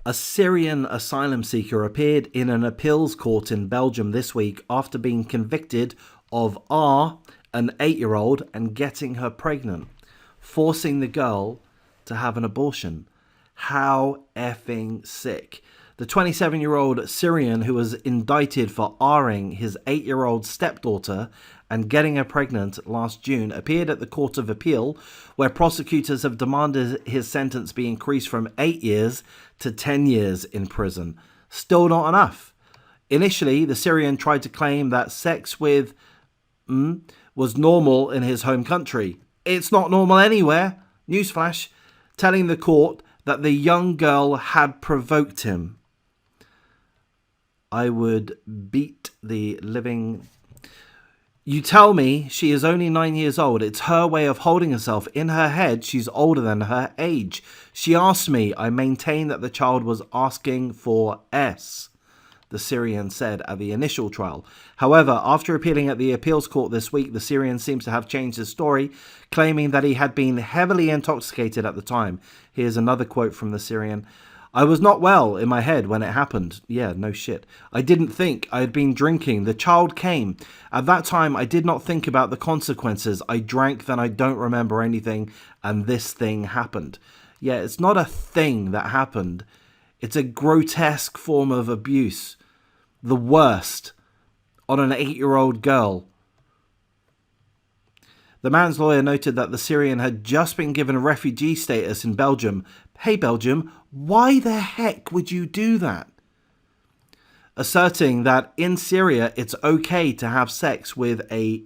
A Syrian asylum seeker appeared in an appeals court in Belgium this week after being convicted of an 8-year-old, and getting her pregnant, forcing the girl to have an abortion. How effing sick. The 27-year-old Syrian, who was indicted for R-ing his 8-year-old stepdaughter and getting her pregnant last June, appeared at the Court of Appeal, where prosecutors have demanded his sentence be increased from 8 years to 10 years in prison. Still not enough. Initially, the Syrian tried to claim that sex with was normal in his home country. It's not normal anywhere. Newsflash. Telling the court that the young girl had provoked him. I would beat the living... You tell me she is only 9 years old. It's her way of holding herself. In her head, she's older than her age. She asked me. I maintain that the child was asking for S, the Syrian said at the initial trial. However, after appealing at the appeals court this week, the Syrian seems to have changed his story, claiming that he had been heavily intoxicated at the time. Here's another quote from the Syrian. I was not well in my head when it happened. Yeah, no shit. I didn't think. I had been drinking. The child came. At that time, I did not think about the consequences. I drank, then I don't remember anything, and this thing happened. Yeah, it's not a thing that happened. It's a grotesque form of abuse. The worst on an 8-year-old girl. The man's lawyer noted that the Syrian had just been given refugee status in Belgium. Hey, Belgium, why the heck would you do that? Asserting that in Syria it's okay to have sex with a...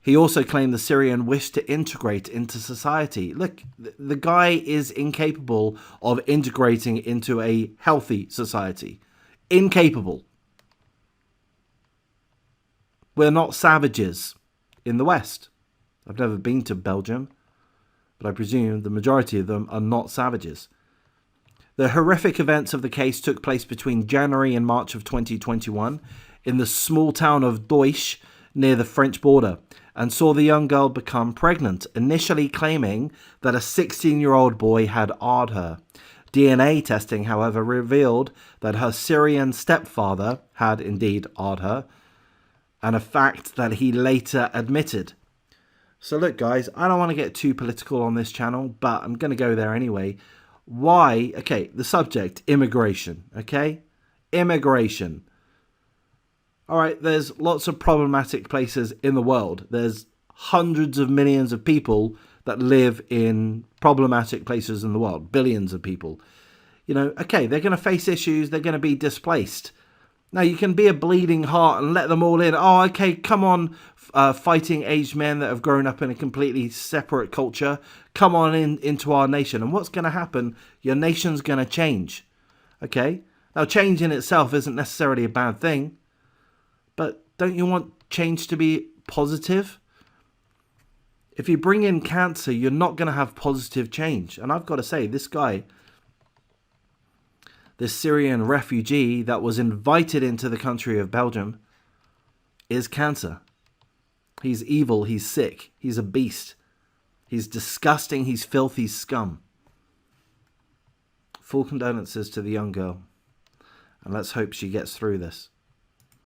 He also claimed the Syrian wished to integrate into society. Look, the guy is incapable of integrating into a healthy society. Incapable. We're not savages in the West. I've never been to Belgium, but I presume the majority of them are not savages. The horrific events of the case took place between January and March of 2021 in the small town of Deutsch near the French border, and saw the young girl become pregnant, initially claiming that a 16-year-old boy had R-ed her. DNA testing, however, revealed that her Syrian stepfather had indeed R-ed her, and a fact that he later admitted. So look, guys, I don't want to get too political on this channel, but I'm going to go there anyway. Why? Okay, the subject, immigration, okay? Immigration. All right, there's lots of problematic places in the world. There's hundreds of millions of people that live in problematic places in the world. Billions of people. You know, okay, they're going to face issues. They're going to be displaced. Now, you can be a bleeding heart and let them all in. Oh, okay, come on, fighting aged men that have grown up in a completely separate culture. Come on into our nation. And what's going to happen? Your nation's going to change. Okay? Now, change in itself isn't necessarily a bad thing. But don't you want change to be positive? If you bring in cancer, you're not going to have positive change. And I've got to say, this guy... this Syrian refugee that was invited into the country of Belgium is cancer. He's evil, he's sick, he's a beast. He's disgusting, he's filthy scum. Full condolences to the young girl. And let's hope she gets through this.